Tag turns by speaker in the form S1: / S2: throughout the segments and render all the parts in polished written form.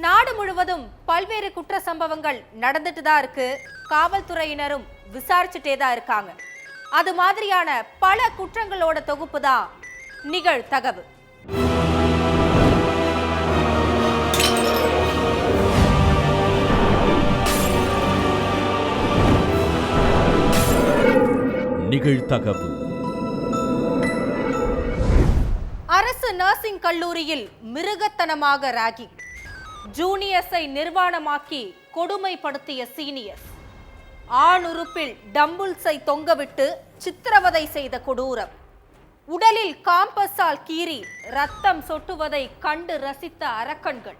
S1: நாடு முழுவதும் பல்வேறு குற்ற சம்பவங்கள் நடந்துட்டு தான் இருக்கு. காவல்துறையினரும் விசாரிச்சுட்டே தான் இருக்காங்க. அது மாதிரியான பல குற்றங்களோட தொகுப்பு தான் நிகழ்தகவு.
S2: நிகழ்தகவு.
S1: அரசு நர்சிங் கல்லூரியில் மிருகத்தனமாக ராகிங். ஜூனியர்ஸை நிர்வாணமாக்கி கொடுமைப்படுத்திய சீனியர்ஸ். ஆணுறுப்பில் டம்புல்ஸை தொங்கவிட்டு சித்திரவதை செய்த கொடூரம். உடலில் காம்பஸால் கீறி ரத்தம் சொட்டுவதை கண்டு ரசித்த அரக்கன்கள்.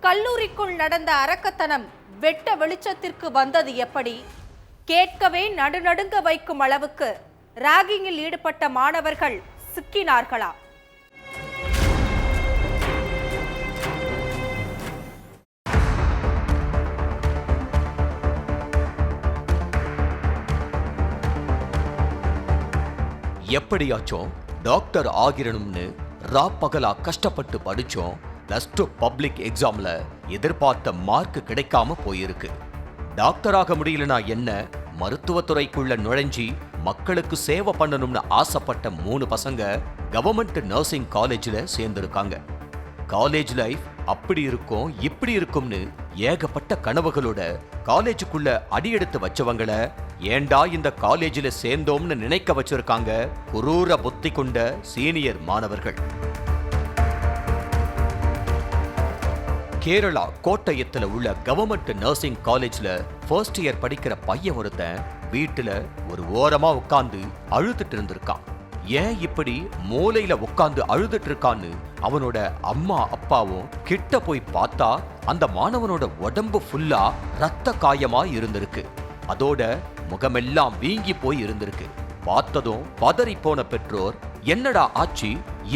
S1: கல்லூரிக்குள் நடந்த அரக்கத்தனம் வெட்ட வெளிச்சத்திற்கு வந்தது எப்படி? கேட்கவே நடுநடுங்க வைக்கும் அளவுக்கு ராகிங்கில் ஈடுபட்ட மாணவர்கள் சிக்கினார்களா?
S3: எப்படியாச்சும் டாக்டர் ஆகிரணும்னு ராப்பகலா கஷ்டப்பட்டு படிச்சோம். +2 பப்ளிக் எக்ஸாம்ல எதிர்பார்த்த மார்க் கிடைக்காம போயிருக்கு. டாக்டராக முடியலனா என்ன, மருத்துவத்துறைக்குள்ள நுழைஞ்சி மக்களுக்கு சேவை பண்ணணும்னு ஆசைப்பட்ட 3 பசங்க கவர்மெண்ட் நர்சிங் காலேஜ்ல சேர்ந்திருக்காங்க. காலேஜ் லைஃப் அப்படி இருக்கும் இப்படி இருக்கும்னு ஏகப்பட்ட கனவுகளோட காலேஜுக்குள்ள அடியெடுத்து வச்சவங்கள ஏண்டா இந்த காலேஜில் சேர்ந்தோம்னு நினைக்க வச்சிருக்காங்க குரூர புத்தி கொண்ட சீனியர் மாணவர்கள். கேரளா கோட்டயத்துல உள்ள கவர்மெண்ட் நர்சிங் காலேஜ்ல ஃபர்ஸ்ட் இயர் படிக்கிற பையன் ஒருத்தன் வீட்டுல ஒரு ஓரமா உட்கார்ந்து அழுதுட்டு இருந்திருக்கான். ஏன் இப்படி மூலையில உட்கார்ந்து அழுதுட்டு இருக்கான்னு அவனோட அம்மா அப்பாவும் கிட்ட போய் பார்த்தா அந்த மாணவனோட உடம்பு ஃபுல்லா ரத்த காயமா இருந்திருக்கு. அதோட முகமெல்லாம் வீங்கி போய் இருந்திருக்கு. பார்த்ததும் பதறி போன பெற்றோர் என்னடா ஆச்சு,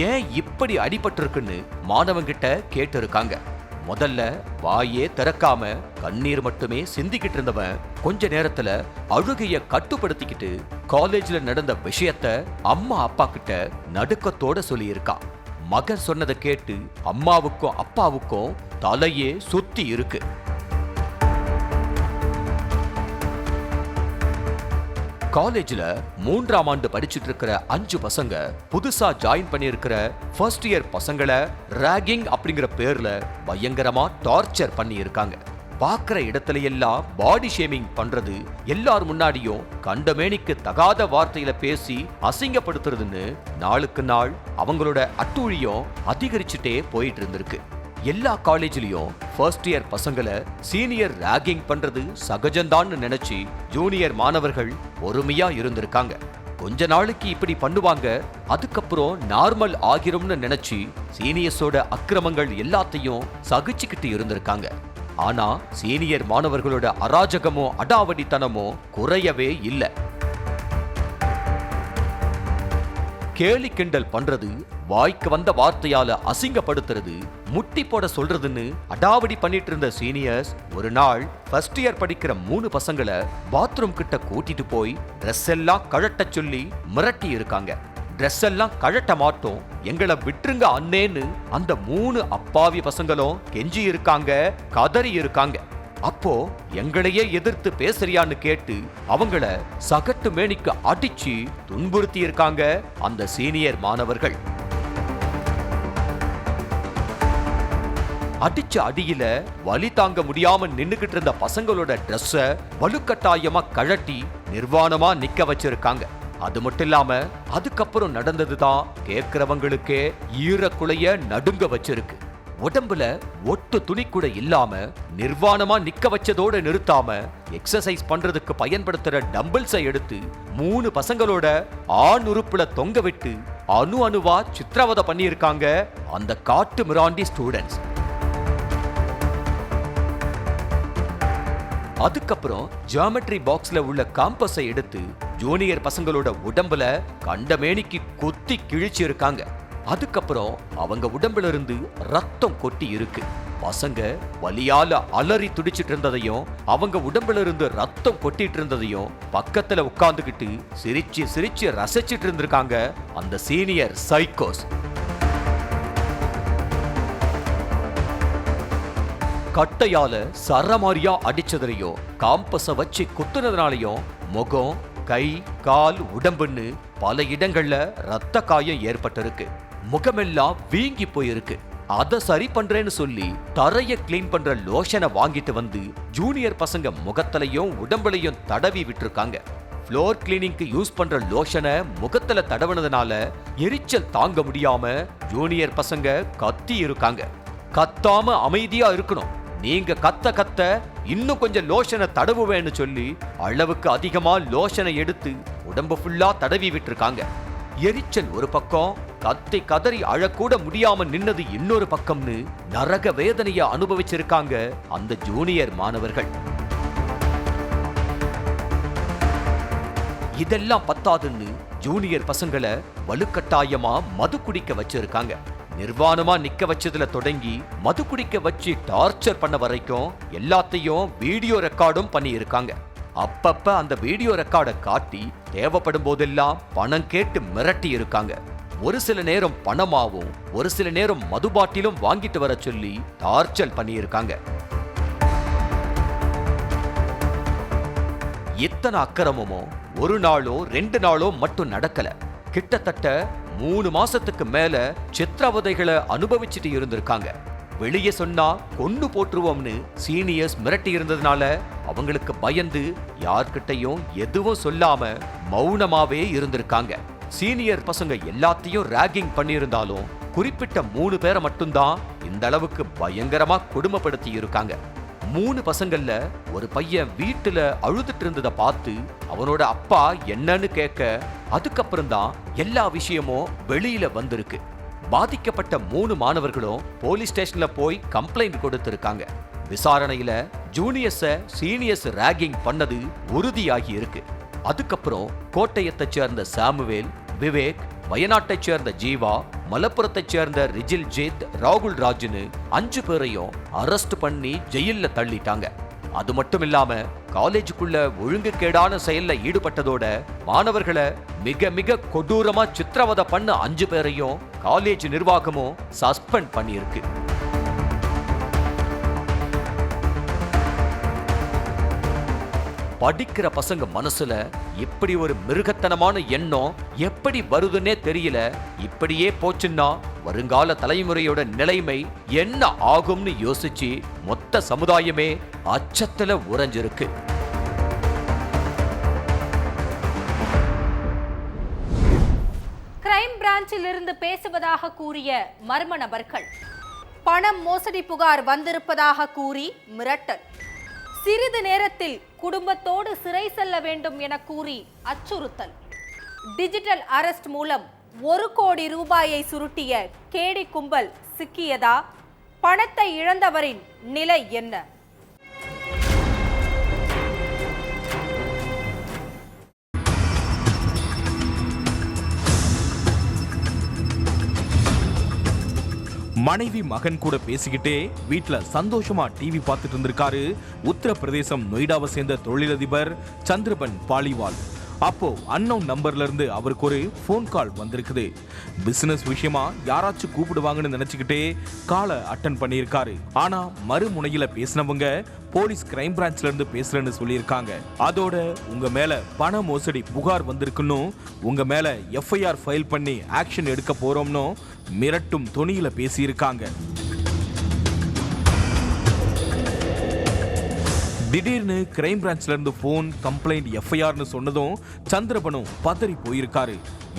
S3: ஏன் இப்படி அடிபட்டிருக்குன்னு மாணவன்கிட்ட கேட்டு இருக்காங்க. முதல்ல வாயே திறக்காம கண்ணீர் மட்டுமே சிந்திக்கிட்டு இருந்தவன் கொஞ்ச நேரத்துல அழுகைய கட்டுப்படுத்திக்கிட்டு காலேஜ்ல நடந்த விஷயத்த அம்மா அப்பா கிட்ட நடுக்கத்தோட சொல்லியிருக்கான். மகன் சொன்னதை கேட்டு அம்மாவுக்கும் அப்பாவுக்கும் தலையே சுத்தி இருக்கு. காலேஜ்ல 3ஆம் ஆண்டு படிச்சுட்டு இருக்கிற 5 பசங்க புதுசா ஜாயின் பண்ணியிருக்கிற ஃபர்ஸ்ட் இயர் பசங்களை ராகிங் அப்படிங்கிற பேர்ல பயங்கரமா டார்ச்சர் பண்ணி இருக்காங்க. பாக்குற இடத்துல எல்லாம் பாடி ஷேமிங் பண்றது, எல்லார் முன்னாடியும் கண்டமேனிக்கு தகாத வார்த்தையில பேசி அசிங்கப்படுத்துறதுன்னு நாளுக்கு நாள் அவங்களோட அட்டூழியம் அதிகரிச்சுட்டே போயிட்டு இருந்திருக்கு. எல்லா காலேஜ்லயும் ஃபர்ஸ்ட் இயர் பசங்களை சீனியர் ராகிங் பண்றது சகஜம்தான்னு நினைச்சு ஜூனியர் மாணவர்கள் பொறுமையா இருந்திருக்காங்க. கொஞ்ச நாளைக்கு இப்படி பண்ணுவாங்க, அதுக்கப்புறம் நார்மல் ஆகிரும்னு நினைச்சு சீனியர்ஸோட அக்கிரமங்கள் எல்லாத்தையும் சகிச்சுக்கிட்டு இருந்திருக்காங்க. ஆனா சீனியர் மாணவர்களோட அராஜகமோ அடாவடித்தனமோ குறையவே இல்லை. கேலி கிண்டல் பண்றது, வாய்க்கு வந்த வார்த்தையால அசிங்கப்படுத்துறது, முட்டி போட சொல்றதுன்னு அடாவடி பண்ணிட்டு இருந்த சீனியர்ஸ் ஒரு நாள் ஃபர்ஸ்ட் இயர் படிக்கிற 3 பசங்களை பாத்ரூம் கிட்ட கூட்டிட்டு போய் ட்ரெஸ் எல்லாம் கழட்ட சொல்லி மிரட்டி இருக்காங்க. ட்ரெஸ் எல்லாம் கழட்ட மாட்டோம், எங்களை விட்டுருங்க அண்ணேன்னு அந்த 3 அப்பாவி பசங்களும் கெஞ்சி இருக்காங்க, கதறி இருக்காங்க. அப்போ எங்களையே எதிர்த்து பேசுறியான்னு கேட்டு அவங்கள சகட்டு மேனிக்கு அடிச்சு துன்புறுத்தி இருக்காங்க அந்த சீனியர் மாணவர்கள். அடிச்ச அடியில வலி தாங்க முடியாம நின்னுகிட்டு இருந்த பசங்களோட ட்ரெஸ்ஸ வலுக்கட்டாயமா கழட்டி நிர்வாணமா நிக்க வச்சிருக்காங்க. அது மட்டும் இல்லாம அதுக்கப்புறம் நடந்ததுதான் கேட்கிறவங்களுக்கே ஈரக்குலைய நடுங்க வச்சிருக்கு. உடம்புல ஒட்டு துணி கூட இல்லாம நிர்வாணமா நிக்க வச்சதோட நிறுத்தாம எக்ஸசைஸ் பண்றதுக்கு பயன்படுத்துற டம்பிள்ஸை எடுத்து 3 பசங்களோட ஆண் உறுப்புல தொங்க விட்டு அணு அணுவா சித்திரவதை பண்ணியிருக்காங்க அந்த காட்டு மிராண்டி ஸ்டூடெண்ட்ஸ். அதுக்கப்புறம் ஜியோமெட்ரி பாக்ஸ்ல உள்ள காம்பஸை எடுத்து ஜூனியர் பசங்களோட உடம்புல கண்டமேனிக்கு குத்தி கிழிச்சு இருக்காங்க. அதுக்கப்புறம் அவங்க உடம்புல இருந்து ரத்தம் கொட்டி இருக்கு. பசங்க வலியால அலறி துடிச்சிட்டு இருந்ததையும் அவங்க உடம்புல இருந்து ரத்தம் கொட்டிட்டு இருந்ததையும் பக்கத்துல உட்கார்ந்துகிட்டு சிரிச்சு சிரிச்சு ரசிச்சிட்டு இருந்திருக்காங்க அந்த சீனியர் சைக்கோஸ். கட்டையால சரமாரியா அடிச்சதுலயும் காம்பஸ வச்சு குத்துனதுனாலயும் முகம், கை, கால், உடம்புன்னு பல இடங்கள்ல ரத்த காயம் ஏற்பட்டிருக்கு. முகமெல்லாம் வீங்கி போயிருக்கு. அத சரி பண்றேன்னு சொல்லி தரைய கிளீன் பண்ற லோஷனை வாங்கிட்டு வந்து ஜூனியர் பசங்க முகத்திலையும் உடம்புலையும் தடவி விட்டுருக்காங்க. ஃப்ளோர் கிளீனிங்க்கு யூஸ் பண்ற லோஷனை முகத்துல தடவுனதுனால எரிச்சல் தாங்க முடியாம ஜூனியர் பசங்க கத்தி இருக்காங்க. கத்தாம அமைதியா இருக்கணும், நீங்க கத்த கத்த இன்னும் கொஞ்சம் லோஷனை தடவுவேன்னு சொல்லி அளவுக்கு அதிகமா லோஷனை எடுத்து உடம்பு ஃபுல்லா தடவி விட்டுருக்காங்க. எரிச்சல் ஒரு பக்கம், கத்தி கதறி அழக்கூட முடியாம நின்னது இன்னொரு பக்கம்னு நரக வேதனைய அனுபவிச்சிருக்காங்க அந்த ஜூனியர் மாணவர்கள். இதெல்லாம் பத்தாதுன்னு ஜூனியர் பசங்களை வலுக்கட்டாயமா மது குடிக்க வச்சிருக்காங்க. நிர்வாணமா நிக்க வச்சதுல தொடங்கி மது குடிக்க வச்சு டார்ச்சர் பண்ண வரைக்கும் எல்லாத்தையும் வீடியோ ரெக்கார்டும் பண்ணி இருக்காங்க. அப்பப்ப அந்த வீடியோ ரெக்கார்டை காட்டி தேவைப்படும் போதெல்லாம் பணம் கேட்டு மிரட்டி இருக்காங்க. ஒரு சில நேரம் பணமாவும் ஒரு சில நேரம் மது பாட்டிலும் வாங்கிட்டு வர சொல்லி டார்ச்சர் பண்ணி இருக்காங்க. இத்தனை அக்கிரமமோ ஒரு நாளோ 2 நாளோ மட்டும் நடக்கல. கிட்டத்தட்ட 3 மாசத்துக்கு மேல சித்திரவதைகளை அனுபவிச்சுட்டு இருந்திருக்காங்க. வெளியே சொன்னா கொன்னு போட்டுருவோம்னு சீனியர்ஸ் மிரட்டி இருந்ததுனால அவங்களுக்கு பயந்து யார்கிட்டையும் எதுவும் சொல்லாம மௌனமாவே இருந்திருக்காங்க. சீனியர் பசங்க எல்லாத்தையும் ராகிங் பண்ணியிருந்தாலும் குறிப்பிட்ட 3 பேரை மட்டும்தான் இந்த அளவுக்கு பயங்கரமா கொடுமைப்படுத்தி இருக்காங்க. 3 பசங்கள்ல ஒரு பையன் வீட்டுல அழுதுட்டு இருந்ததை பார்த்து அவனோட அப்பா என்னன்னு கேட்க அதுக்கப்புறம் தான் எல்லா விஷயமும் வெளியில வந்திருக்கு. பாதிக்கப்பட்ட 3 மாணவர்களும் போலீஸ் ஸ்டேஷன்ல போய் கம்ப்ளைண்ட் கொடுத்திருக்காங்க. விசாரணையில ஜூனியர்ஸ சீனியர்ஸ் ராகிங் பண்ணது உறுதியாகி இருக்கு. அதுக்கப்புறம் கோட்டயத்தைச் சேர்ந்த சாமுவேல், விவேக், வயநாட்டைச் சேர்ந்த ஜீவா, மலப்புரத்தைச் சேர்ந்த ரிஜில்ஜித், ராகுல் ராஜ்னு 5 பேரையும் அரெஸ்ட் பண்ணி ஜெயில்ல தள்ளிட்டாங்க. அது மட்டும் இல்லாம காலேஜுக்குள்ள ஒழுங்குகேடான செயல்ல ஈடுபட்டதோட மாணவர்களை மிக மிக கொடூரமா சித்திரவதை பண்ண 5 பேரையும் காலேஜ் நிர்வாகமும் சஸ்பெண்ட் பண்ணியிருக்கு. படிக்கிற பசங்க மனசுல இப்படி ஒரு மிருகத்தனமான எண்ணம் எப்படி வருதுன்னே தெரியல. இப்படியே போச்சுன்னா வருங்கால தலைமுறையோட நிலைமை என்ன ஆகும்னு யோசிச்சு மொத்த சமுதாயமே அச்சத்துல உறைஞ்சிருக்கு.
S1: கிரைம் பிரான்ச்சில் இருந்து பேசுவதாக கூறிய மர்ம நபர்கள் பணம் மோசடி புகார் வந்திருப்பதாக கூறி மிரட்டல். சிறிது நேரத்தில் குடும்பத்தோடு சிறை செல்ல வேண்டும் என கூறி அச்சுறுத்தல். டிஜிட்டல் அரெஸ்ட் மூலம் 1 கோடி ரூபாயை சுருட்டிய கேடி கும்பல் சிக்கியதா? பணத்தை இழந்தவரின் நிலை என்ன?
S4: மனைவி மகன் கூட பேசிக்கிட்டே வீட்டுல சந்தோஷமா டிவி பார்த்துட்டு இருந்திருக்காரு உத்தரப்பிரதேசம் நொய்டாவை சேர்ந்த தொழிலதிபர் சந்திரபன் பாலிவால். அப்போ அன்னோன் நம்பர்ல இருந்து அவருக்கு ஒரு போன் கால் வந்திருக்குது. பிசினஸ் விஷயமா யாராச்சும் கூப்பிடுவாங்கன்னு நினைச்சுக்கிட்டே காலை அட்டன் பண்ணியிருக்காரு. ஆனா மறுமுனையில பேசினவங்க போலீஸ் கிரைம் பிரான்ச்ல இருந்து பேசுறேன்னு சொல்லியிருக்காங்க. அதோட உங்க மேல பண மோசடி புகார் வந்திருக்குன்னு, உங்க மேல எஃப்ஐஆர் ஃபைல் பண்ணி ஆக்ஷன் எடுக்க போறோம்னு மிரட்டும் தொனியில பேசியிருக்காங்க. திடீர்னு கிரைம் பிரான்ச்ல இருந்து போன் கம்ப்ளைண்ட் எஃப்ஐஆர்னு சொன்னதும் சந்திரபனும் பதறி போயிருக்காரு.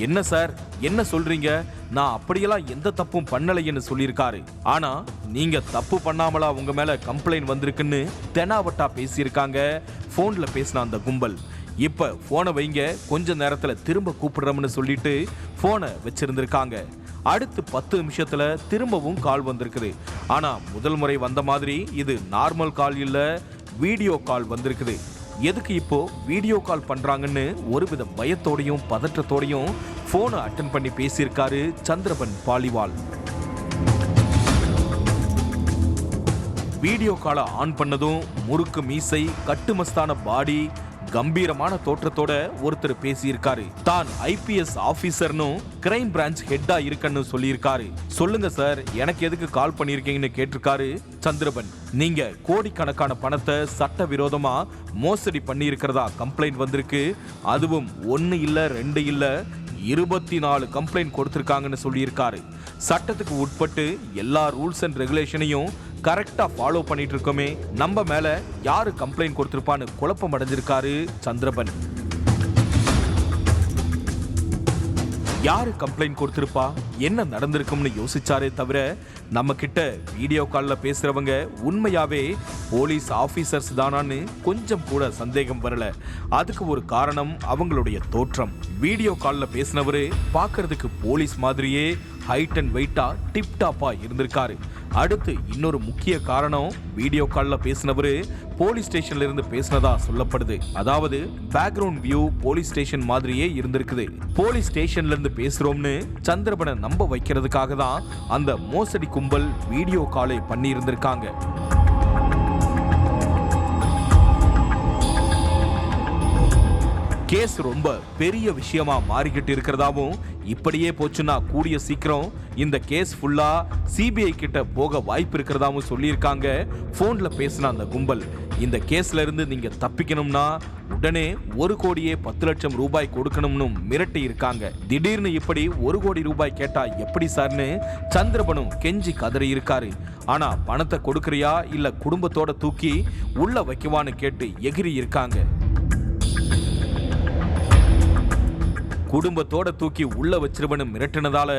S4: என்ன சார், என்ன சொல்றீங்க? நான் அப்படியெல்லாம் எந்த தப்பும் பண்ணலைன்னு சொல்லியிருக்காரு. ஆனா நீங்க தப்பு பண்ணாமலா உங்க மேல கம்ப்ளைண்ட் வந்திருக்குன்னு தெனாவட்டா பேசியிருக்காங்க போன்ல பேசின அந்த கும்பல். இப்ப போனை வைங்க, கொஞ்ச நேரத்துல திரும்ப கூப்பிடுறோம்னு சொல்லிட்டு போனை வச்சிருந்திருக்காங்க. அடுத்து 10 நிமிஷத்துல திரும்பவும் கால் வந்திருக்குது. ஆனா முதல் முறை வந்த மாதிரி இது நார்மல் கால் இல்ல, வீடியோ கால் வந்திருக்குது. எதுக்கு இப்போ வீடியோ கால் பண்றாங்கன்னு ஒருவித பயத்தோடையும் பதற்றத்தோடையும் போனை அட்டன் பண்ணி பேசியிருக்காரு சந்திரபன் பாலிவால். வீடியோ காலை ஆன் பண்ணதும் முறுக்கு மீசை, கட்டுமஸ்தான பாடி, கம்பீரமான தோற்றத்தோட ஒருத்தர் பேசியிருக்காரு. தான் ஐபிஎஸ் ஆபீசர்னு கிரைம் பிரான்ச் ஹெட்டா இருக்கன்னு சொல்லியிருக்காரு. சொல்லுங்க சார், எனக்கு எதுக்கு கால் பண்ணிருக்கீங்கன்னு கேட்டிருக்காரு சந்திரபன். நீங்க கோடிக்கணக்கான பணத்தை சட்டவிரோதமா மோசடி பண்ணி இருக்கிறதா கம்ப்ளைண்ட் வந்திருக்கு. அதுவும் 1 இல்ல 2 இல்ல 24 கம்ப்ளைண்ட் கொடுத்திருக்காங்கன்னு சொல்லியிருக்காரு. சட்டத்துக்கு உட்பட்டு எல்லா ரூல்ஸ் அண்ட் ரெகுலேஷனையும் கரெக்டா ஃபாலோ பண்ணிட்டு இருக்கோமே, நம்ம மேல யாரு கம்ப்ளைண்ட் கொடுத்திருப்பான்னு குழப்பம் அடைஞ்சிருக்காரு சந்திரபன். யாரு கம்ப்ளைண்ட் கொடுத்திருப்பா, என்ன நடந்திருக்கும்னு யோசிச்சாரே தவிர நம்ம கிட்ட வீடியோ கால்ல பேசுறவங்க உண்மையாவே போலீஸ் ஆபீசர்ஸ் தானான்னு கொஞ்சம் கூட சந்தேகம் வரல. அதுக்கு ஒரு காரணம் அவங்களுடைய தோற்றம். வீடியோ கால்ல பேசினவரு பார்க்கிறதுக்கு போலீஸ் மாதிரியே ஹைட் அண்ட் வெயிட்டா டிப் டாப்பா இருந்திருக்காரு. அடுத்து இன்னொரு முக்கிய காரணம், வீடியோ கால்ல பேசினவரு போலீஸ் ஸ்டேஷன்ல இருந்து பேசினதா சொல்லப்படுது. அதாவது பேக்ரவுண்ட் வியூ போலீஸ் ஸ்டேஷன் மாதிரியே இருந்திருக்குது. போலீஸ் ஸ்டேஷன்ல இருந்து பேசுறோம்னு சந்திரபனை நம்ப வைக்கிறதுக்காக தான் அந்த மோசடி கும்பல் வீடியோ காலை பண்ணி இருந்திருக்காங்க. கேஸ் ரொம்ப பெரிய விஷயமா மாறிக்கிட்டு இருக்கிறதாவும், இப்படியே போச்சுன்னா கூடிய சீக்கிரம் இந்த கேஸ் ஃபுல்லா சிபிஐ கிட்ட போக வாய்ப்பு இருக்கிறதாவும் சொல்லியிருக்காங்க போன்ல பேசின அந்த கும்பல். இந்த கேஸ்ல இருந்து நீங்க தப்பிக்கணும்னா உடனே 1 கோடியே 10 லட்சம் ரூபாய் கொடுக்கணும்னு மிரட்டி இருக்காங்க. திடீர்னு இப்படி 1 கோடி ரூபாய் கேட்டா எப்படி சார்னு சந்திரபனும் கெஞ்சி கதறி இருக்காரு. ஆனா பணத்தை கொடுக்கறியா இல்ல குடும்பத்தோட தூக்கி உள்ள வைக்கவான்னு கேட்டு எகிரி இருக்காங்க. குடும்பத்தோட தூக்கி உள்ள வச்சிருவனு மிரட்டினதால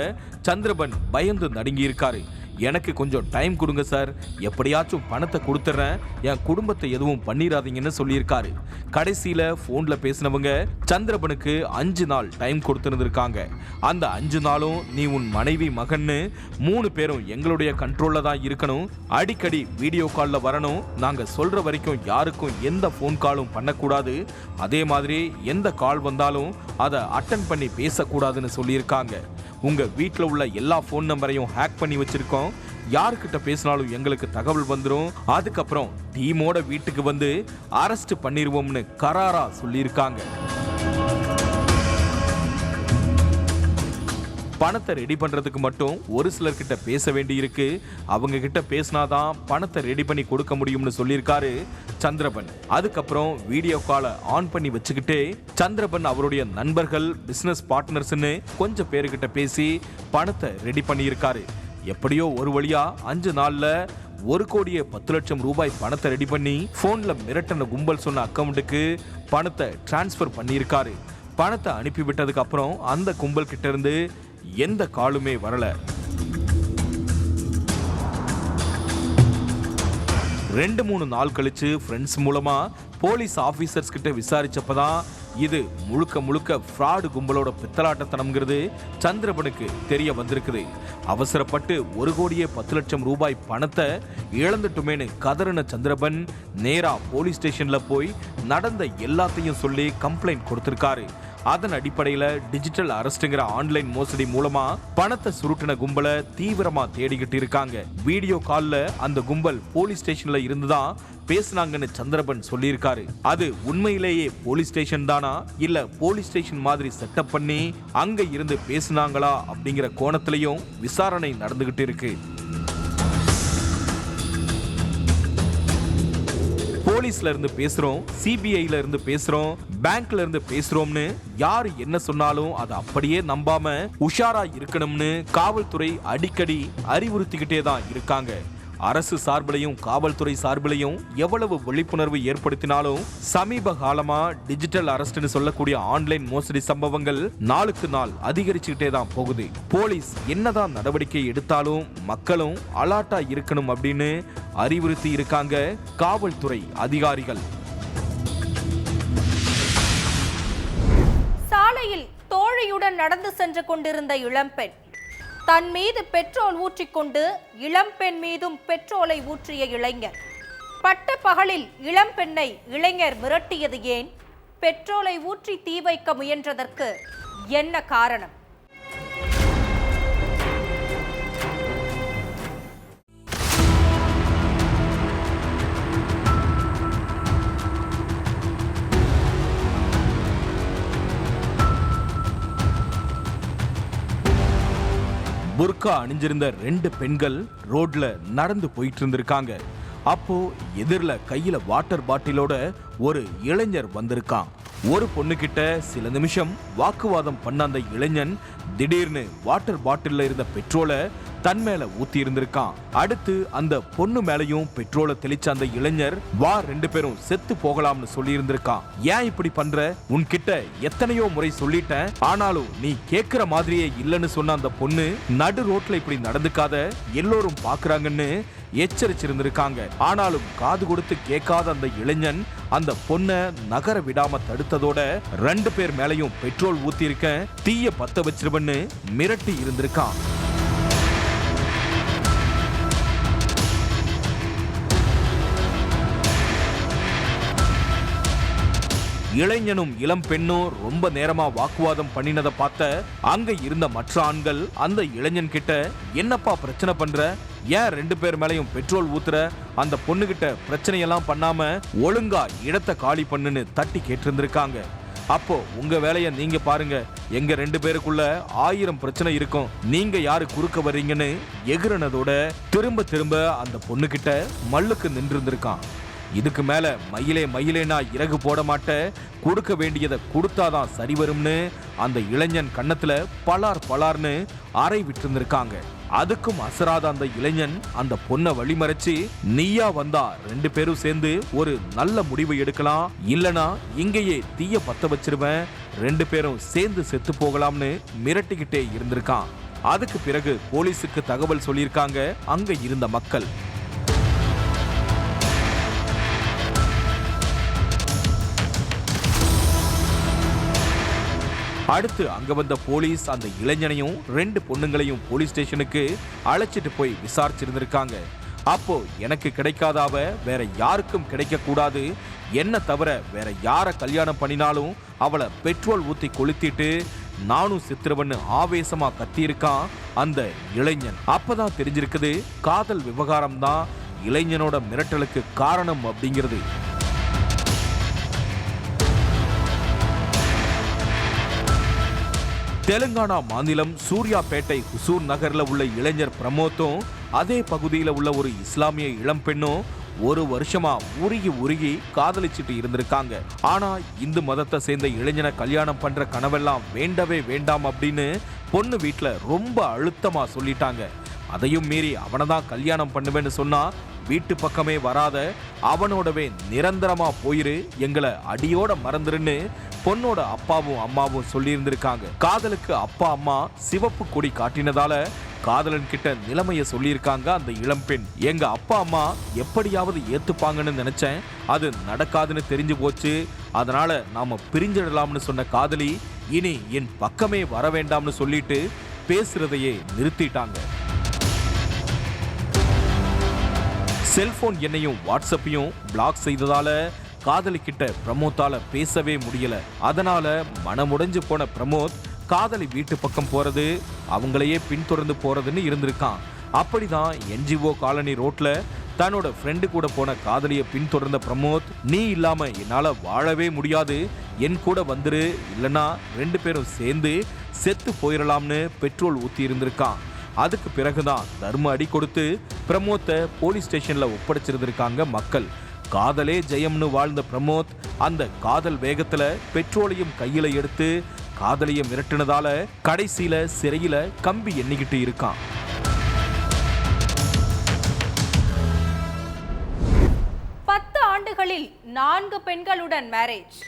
S4: சந்திரபன் பயந்து நடுங்கி இருக்காரு. எனக்கு கொஞ்சம் டைம் கொடுங்க சார், எப்படியாச்சும் பணத்தை கொடுத்துறேன், என் குடும்பத்தை எதுவும் பண்ணிடாதீங்கன்னு சொல்லியிருக்காரு. கடைசியில போன்ல பேசினவங்க சந்திரபனுக்கு 5 நாள் டைம் கொடுத்துருந்துருக்காங்க. அந்த 5 நாளும் நீ உன் மனைவி மகன்னு 3 பேரும் எங்களுடைய கண்ட்ரோல்ல தான் இருக்கணும், அடிக்கடி வீடியோ கால்ல வரணும், நாங்க சொல்ற வரைக்கும் யாருக்கும் எந்த போன் காலும் பண்ணக்கூடாது, அதே மாதிரி எந்த கால் வந்தாலும் அதை அட்டன் பண்ணி பேசக்கூடாதுன்னு சொல்லியிருக்காங்க. உங்க வீட்டில் உள்ள எல்லா போன் நம்பரையும் ஹேக் பண்ணி வச்சிருக்கோம், யாருக்கிட்ட பேசினாலும் எங்களுக்கு தகவல் வந்துடும், அதுக்கப்புறம் டீமோட வீட்டுக்கு வந்து அரெஸ்ட் பண்ணிடுவோம்னு கராரா சொல்லியிருக்காங்க. பணத்தை ரெடி பண்றதுக்கு மட்டும் ஒரு சிலர்கிட்ட பேச வேண்டி இருக்கு, அவங்க கிட்ட பேசினாதான் பணத்தை ரெடி பண்ணி கொடுக்க முடியும்னு சொல்லியிருக்காரு சந்திரபன். அதுக்கப்புறம் வீடியோ காலை ஆன் பண்ணி வச்சுக்கிட்டே சந்திரபன் அவருடைய நண்பர்கள், பிசினஸ் பார்ட்னர்ஸ்னு கொஞ்சம் பேருக்கிட்ட பேசி பணத்தை ரெடி பண்ணியிருக்காரு. எப்படியோ ஒரு வழியா 5 நாள்ல 1 கோடியே 10 லட்சம் ரூபாய் பணத்தை ரெடி பண்ணி போன்ல மிரட்டன கும்பல் சொன்ன அக்கவுண்ட்டுக்கு பணத்தை டிரான்ஸ்பர் பண்ணியிருக்காரு. பணத்தை அனுப்பி விட்டதுக்கு அப்புறம் அந்த கும்பல் கிட்ட இருந்து எந்த காலுமே வரல. 2-3 நாள் கழிச்சு ஃப்ரெண்ட்ஸ் மூலமா போலீஸ் ஆபீசர்ஸ் கிட்ட விசாரிச்சப்பதான் இது முழுக்க முழுக்க ஃப்ராடு கும்பலோட பித்தலாட்டத்தனம்ங்கிறது சந்திரபனுக்கு தெரிய வந்திருக்குது. அவசரப்பட்டு 1 கோடியே 10 லட்சம் ரூபாய் பணத்தை இழந்துட்டுமேனு கதறின சந்திரபன் நேரா போலீஸ் ஸ்டேஷன்ல போய் நடந்த எல்லாத்தையும் சொல்லி கம்ப்ளைண்ட் கொடுத்திருக்காரு. அதன் அடிப்படையில டிஜிட்டல் அரெஸ்ட்ங்கிற ஆன்லைன் மோசடி மூலமா பணத்தை சுருட்டின கும்பலை தீவிரமா தேடிக்கிட்டு இருக்காங்க. வீடியோ கால்ல அந்த கும்பல் போலீஸ் ஸ்டேஷன்ல இருந்துதான் பேசினாங்கன்னு சந்திரபன் சொல்லியிருக்காரு. அது உண்மையிலேயே போலீஸ் ஸ்டேஷன் தானா இல்ல போலீஸ் ஸ்டேஷன் மாதிரி செட்டப் பண்ணி அங்க இருந்து பேசினாங்களா அப்படிங்கிற கோணத்திலையும் விசாரணை நடந்துகிட்டு இருக்கு. போலீஸ்ல இருந்து பேசுறோம், சிபிஐல இருந்து பேசுறோம், பேங்க்ல இருந்து பேசுறோம்னு யாரு என்ன சொன்னாலும் அதை அப்படியே நம்பாம உஷாரா இருக்கணும்னு காவல்துறை அடிக்கடி அறிவுறுத்திக்கிட்டே தான் இருக்காங்க. அரசு சார்பிலையும் காவல்துறை சார்பிலையும் எவ்வளவு விழிப்புணர்வு ஏற்படுத்தினாலும் சமீப காலமா டிஜிட்டல் அரெஸ்ட்னு சொல்லக்கூடிய ஆன்லைன் மோசடி சம்பவங்கள் நாளுக்கு நாள் அதிகரிச்சுக்கிட்டே தான் போகுது. போலீஸ் என்னதான் நடவடிக்கை எடுத்தாலும் மக்களும் அலர்ட்டா இருக்கணும் அப்படின்னு அறிவுறுத்தி இருக்காங்க காவல்துறை அதிகாரிகள்.
S1: சாலையில் தோழியுடன் நடந்து சென்று கொண்டிருந்த இளம்பெண் தன் மீது பெட்ரோல் ஊற்றிக்கொண்டு இளம்பெண் மீதும் பெட்ரோலை ஊற்றிய இளைஞர். பட்ட பகலில் இளம்பெண்ணை இளைஞர் மிரட்டியது ஏன்? பெட்ரோலை ஊற்றி தீ வைக்க முயன்றதற்கு என்ன காரணம்?
S4: புர்கா அணிஞ்சிருந்த 2 பெண்கள் ரோட்ல நடந்து போயிட்டு இருந்திருக்காங்க. அப்போ எதிரில கையில வாட்டர் பாட்டிலோட ஒரு இளைஞர் வந்திருக்கான். ஒரு பொண்ணு கிட்ட சில நிமிஷம் வாக்குவாதம் பண்ண அந்த இளைஞன் திடீர்னு வாட்டர் பாட்டில்ல இருந்த பெட்ரோலை தன் மேல ஊத்தி இருந்திருக்கான். அடுத்து அந்த பொண்ணு மேலையும் பெட்ரோலை தெளிச்ச அந்த இளைஞர், வா 2 பேரும் செத்து போகலாம்னு சொல்லி இருந்திருக்கான். ஏன் இப்படி பண்ற? உன்கிட்ட எத்தனையோ முறை சொல்லிட்டேன், ஆனாலும் நீ கேக்குற மாதிரியே இல்லைன்னு சொன்ன அந்த பொண்ணு, நடு ரோட்ல இப்படி நடந்துக்காத, எல்லோரும் பாக்குறாங்கன்னு எச்சரிச்சிருந்திருக்காங்க. ஆனாலும் காது கொடுத்து கேட்காத அந்த இளைஞன் அந்த பொண்ணை நகர விடாம தடுத்ததோட 2 பேர் மேலையும் பெட்ரோல் ஊத்தி இருக்க, தீய பத்த வச்சிருவன்னு மிரட்டி இருந்திருக்கான். இளைஞனும் இளம் பெண்ணும் ரொம்ப நேரமா வாக்குவாதம் பண்ணினதை பார்த்த அங்க இருந்த மற்ற ஆண்கள் அந்த இளைஞன் கிட்ட, என்னப்பா பிரச்சனை பண்ற? ஏன் 2 பேர் மேலையும் பெட்ரோல் ஊத்துற? அந்த பொண்ணு கிட்ட பிரச்சனையெல்லாம் பண்ணாம ஒழுங்கா இடத்தை காலி பண்ணுன்னு தட்டி கேட்டிருந்திருக்காங்க. அப்போ உங்க வேலைய நீங்க பாருங்க, எங்க 2 பேருக்குள்ள 1000 பிரச்சனை இருக்கும், நீங்க யாரு குறுக்க வர்றீங்கன்னு எகிரனதோட திரும்ப திரும்ப அந்த பொண்ணு கிட்ட மல்லுக்கு நின்று இருந்திருக்கான். இதுக்கு மேல மயிலேனா இறகு போட மாட்டேன், கொடுக்க வேண்டியதை கொடுத்தாதான் சரி வரும்னு அந்த இளைஞன் கன்னத்துல பலார்னு அறை விட்டு இருந்திருக்காங்க. அதுக்கும் அசராத அந்த இளைஞன் அந்த பொண்ணை வழிமறைச்சு, நீயா வந்தா 2 பேரும் சேர்ந்து ஒரு நல்ல முடிவை எடுக்கலாம், இல்லனா இங்கேயே தீய பத்த வச்சிருவேன், 2 பேரும் சேர்ந்து செத்து போகலாம்னு மிரட்டிக்கிட்டே இருந்திருக்கான். அதுக்கு பிறகு போலீஸுக்கு தகவல் சொல்லியிருக்காங்க அங்க இருந்த மக்கள். அடுத்து அங்க வந்த போலீஸ் அந்த இளைஞனையும் 2 பொண்ணுங்களையும் போலீஸ் ஸ்டேஷனுக்கு அழைச்சிட்டு போய் விசாரிச்சிருந்திருக்காங்க. அப்போ எனக்கு கிடைக்காதாவ வேற யாருக்கும் கிடைக்க கூடாது, என்ன தவிர வேற யார கல்யாணம் பண்ணினாலும் அவளை பெட்ரோல் ஊத்தி கொளுத்திட்டு நானும் சித்திரவன்னு ஆவேசமா கத்தியிருக்கான் அந்த இளைஞன். அப்பதான் தெரிஞ்சிருக்குது, காதல் விவகாரம் தான் இளைஞனோட மிரட்டலுக்கு காரணம் அப்படிங்கிறது. தெலுங்கானா மாநிலம் சூர்யாபேட்டை ஹுசூர் நகர்ல உள்ள இளைஞர் பிரமோத்தும் அதே பகுதியில் உள்ள ஒரு இஸ்லாமிய இளம் பெண்ணும் 1 வருஷமா உருகி காதலிச்சுட்டு இருந்திருக்காங்க. ஆனா இந்து மதத்தை சேர்ந்த இளைஞனை கல்யாணம் பண்ற கனவெல்லாம் வேண்டவே வேண்டாம் அப்படின்னு பொண்ணு வீட்டுல ரொம்ப அழுத்தமா சொல்லிட்டாங்க. அதையும் மீறி அவனை தான் கல்யாணம் பண்ணுவேன்னு சொன்னா, வீட்டு பக்கமே வராத, அவனோடவே நிரந்தரமா போயிரு, எங்களை அடியோட மறந்துருன்னு பொண்ணோட அப்பாவும் அம்மாவும் சொல்லி இருந்திருக்காங்க. காதலுக்கு அப்பா அம்மா சிவப்பு கொடி காட்டினதால காதலன் கிட்ட நிலைமைய சொல்லியிருக்காங்க அந்த இளம்பெண். எங்க அப்பா அம்மா எப்படியாவது ஏத்துப்பாங்கன்னு நினைச்சேன், அது நடக்காதுன்னு தெரிஞ்சு போச்சு, அதனால நாம பிரிஞ்சிடலாம்னு சொன்ன காதலி இனி என் பக்கமே வர வேண்டாம்னு சொல்லிட்டு பேசுறதையே நிறுத்திட்டாங்க. செல்போன் எண்ணையும் வாட்ஸ்அப்பையும் பிளாக் செய்ததால காதலி கிட்ட பிரமோத்தால பேசவே முடியல. அதனால மனமுடைஞ்சு போன பிரமோத் காதலி வீட்டு பக்கம் போறது, அவங்களையே பின்தொடர்ந்து போறதுன்னு இருந்திருக்கான். அப்படிதான் என்ஜிஓ காலனி ரோட்ல தன்னோட ஃப்ரெண்டு கூட போன காதலிய பின்தொடர்ந்த பிரமோத், நீ இல்லாம என்னால வாழவே முடியாது, என் கூட வந்துரு, இல்லனா 2 பேரும் சேர்ந்து செத்து போயிடலாம்னு பெட்ரோல் ஊத்தி இருந்திருக்கான். அதுக்கு பிறகுதான் தர்ம அடி கொடுத்து பிரமோத்தை போலீஸ் ஸ்டேஷன்ல ஒப்படைச்சிருந்திருக்காங்க மக்கள். காதலே ஜெயம்னு வாழ்ந்த பிரமோத் அந்த காதல் வேகத்துல பெட்ரோலையும் கையில எடுத்து காதலிய மிரட்டினதால கடைசியில சிறையில கம்பி எண்ணிக்கிட்டு இருக்கான்.
S1: ஆண்டுகளில் 4 பெண்களுடன் மேரேஜ்,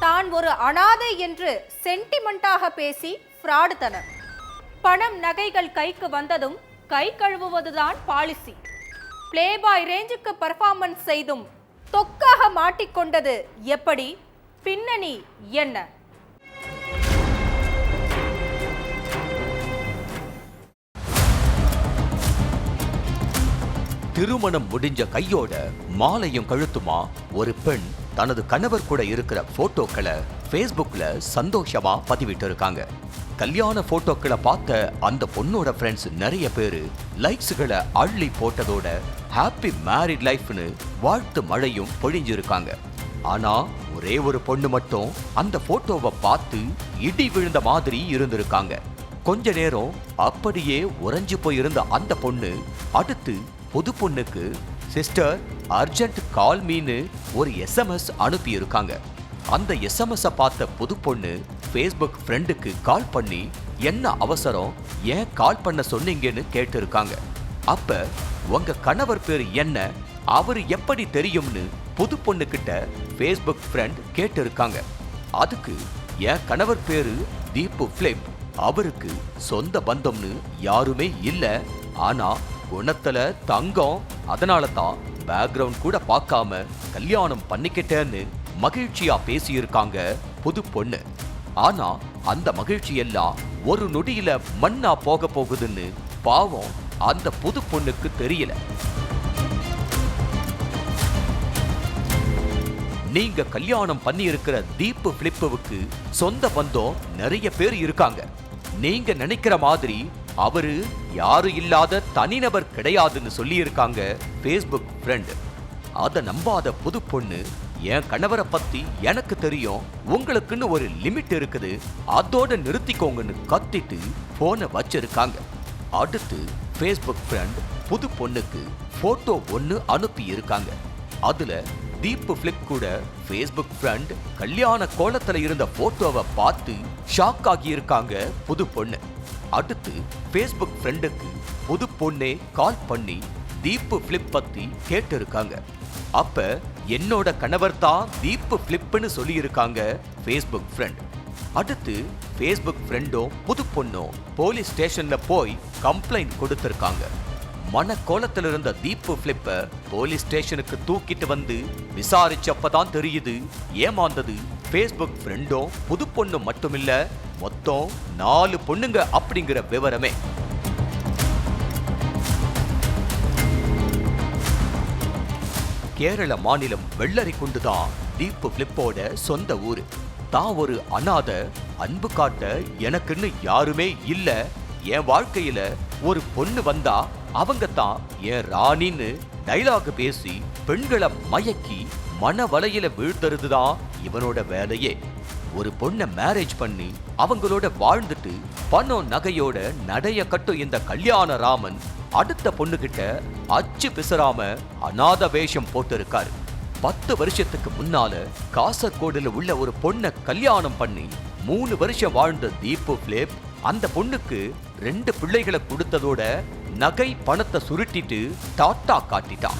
S1: தான் ஒரு அனாதை என்று சென்டிமெண்டாக பேசி ஃப்ராடுத்தனம், பணம் நகைகள் கைக்கு வந்ததும் கை கழுவுவதுதான் பாலிசி, பிளேபாய் ரேஞ்சுக்கு பெர்ஃபார்மன்ஸ் செய்தும் தொக்காக மாட்டிக்கொண்டது எப்படி, பின்னணி என்ன?
S3: திருமணம் முடிஞ்ச கையோட மாலையும் கழுத்துமா ஒரு பெண் தனது கணவர் கூட இருக்கிற போட்டோக்களை Facebookல சந்தோஷமா பதிவிட்டு இருக்காங்க. கல்யாண போட்டோக்களை பார்த்த அந்த பொண்ணோட ஃப்ரெண்ட்ஸ் நிறைய பேரு லைக்ஸ்களை அள்ளி போட்டதோட ஹாப்பி மேரிட் லைஃப்னு வாழ்த்து மழையும் பொழிஞ்சிருக்காங்க. ஆனா ஒரே ஒரு பொண்ணு மட்டும் அந்த போட்டோவை பார்த்து இடி விழுந்த மாதிரி இருந்திருக்காங்க. கொஞ்ச நேரம் அப்படியே உறைஞ்சு போயிருந்த அந்த பொண்ணு அடுத்து புது பொண்ணுக்கு சிஸ்டர் அர்ஜென்ட் கால் மீன்னு ஒரு SMS அனுப்பி இருக்காங்க. அந்த SMS பார்த்த புது பொண்ணு ஃபேஸ்புக் ஃப்ரெண்டுக்கு கால் பண்ணி என்ன அவசரம், ஏன் கால் பண்ண சொன்னீங்கன்னு கேட்டு இருக்காங்க. அப்ப உங்க கணவர் பேரு என்ன, அவரு எப்படி தெரியும்னு புது பொண்ணு கிட்ட ஃபேஸ்புக் ஃப்ரெண்ட் கேட்டு இருக்காங்க. அதுக்கு என் கணவர் பேரு தீப்பு பிலிப், அவருக்கு சொந்த பந்தம்னு யாருமே இல்ல, ஆனா குணத்துல தங்கம், அதனால தான் பேக்ரவுண்ட் கூட பார்க்காம கல்யாணம் பண்ணிக்கிட்டேன்னு மகிழ்ச்சியா பேசியிருக்காங்க புது பொண்ணு. ஆனா அந்த மகிழ்ச்சி எல்லாம் ஒரு நொடியில மண்ணா போக போகுதுன்னு பாவம் அந்த புது பொண்ணுக்கு தெரியல. நீங்க கல்யாணம் பண்ணி இருக்கிற தீப்பு பிலிப்புவுக்கு சொந்த பந்தம் நிறைய பேர் இருக்காங்க. நீங்க நினைக்கிற மாதிரி அவரு யாரு இல்லாத தனிநபர் கிடையாதுன்னு சொல்லி இருக்காங்க ஃபேஸ்புக் ஃப்ரெண்ட். அத நம்பாத புது பொண்ணு, என் கணவரை பத்தி எனக்கு தெரியும், உங்களுக்குன்னு ஒரு லிமிட் இருக்குது, அதோட நிறுத்திக்கோங்கன்னு கத்திட்டு போனை வச்சிருக்காங்க. அடுத்து ஃபேஸ்புக் ஃப்ரெண்ட் புது பொண்ணுக்கு போட்டோ ஒன்னு அனுப்பி இருக்காங்க. அதுல தீப்பு பிலிப் கூட ஃபேஸ்புக் ஃப்ரெண்ட் கல்யாண கோலத்துல இருந்த போட்டோவை பார்த்து ஷாக் ஆகி இருக்காங்க புது பொண்ணு. அடுத்து ஃபேஸ்புக் ஃப்ரெண்டுக்கு புது பொண்ணே கால் பண்ணி தீப்பு பிலிப் பத்தி கேட்டு இருக்காங்க. அப்ப என்னோட கணவர் தான் தீப்பு பிலிப்னு சொல்லி இருக்காங்க ஃபேஸ்புக் ஃப்ரெண்ட். அடுத்து ஃபேஸ்புக் ஃப்ரெண்டும் புது பொண்ணும் போலீஸ் ஸ்டேஷன்ல போய் கம்ப்ளைண்ட் கொடுத்திருக்காங்க. மன கோலத்தில் இருந்த தீப்பு பிலிப்ப போலீஸ் ஸ்டேஷனுக்கு தூக்கிட்டு வந்து விசாரிச்சப்பதான் தெரியுது ஏமாந்தது ஃபேஸ்புக் ஃப்ரெண்டும் புது பொண்ணு மட்டுமில்ல, மொத்தம் 4 பொண்ணுங்க அப்படிங்கிற விவரமே. கேரள மாநிலம் வெள்ளரிக்குண்டுதான் தீப்பு பிலிப்போட சொந்த ஊரு. தான் ஒரு அனாத, அன்பு காட்ட எனக்குன்னு யாருமே இல்ல, என் வாழ்க்கையில ஒரு பொண்ணு வந்தா அவங்க தான் என் ராணின்னு டைலாக் பேசி பெண்களை மயக்கி மன வலையில வீழ்த்துறதுதான் இவனோட வேலையே. ஒரு பொண்ணை மேரேஜ் பண்ணி அவங்களோட வாழ்ந்துட்டு பணம் நகையோட நடைய கட்டும் இந்த கல்யாண ராமன் அடுத்த பொண்ணுகிட்ட அச்சு பிசராம அநாத வேஷம் போட்டு இருக்காரு. 10 வருஷத்துக்கு முன்னால காசர்கோடுல உள்ள ஒரு பொண்ணை கல்யாணம் பண்ணி 3 வருஷம் வாழ்ந்த தீப்பு பிலிப் அந்த பொண்ணுக்கு 2 பிள்ளைகளை கொடுத்ததோட நகை பணத்தை சுருட்டிட்டு டாட்டா காட்டிட்டான்.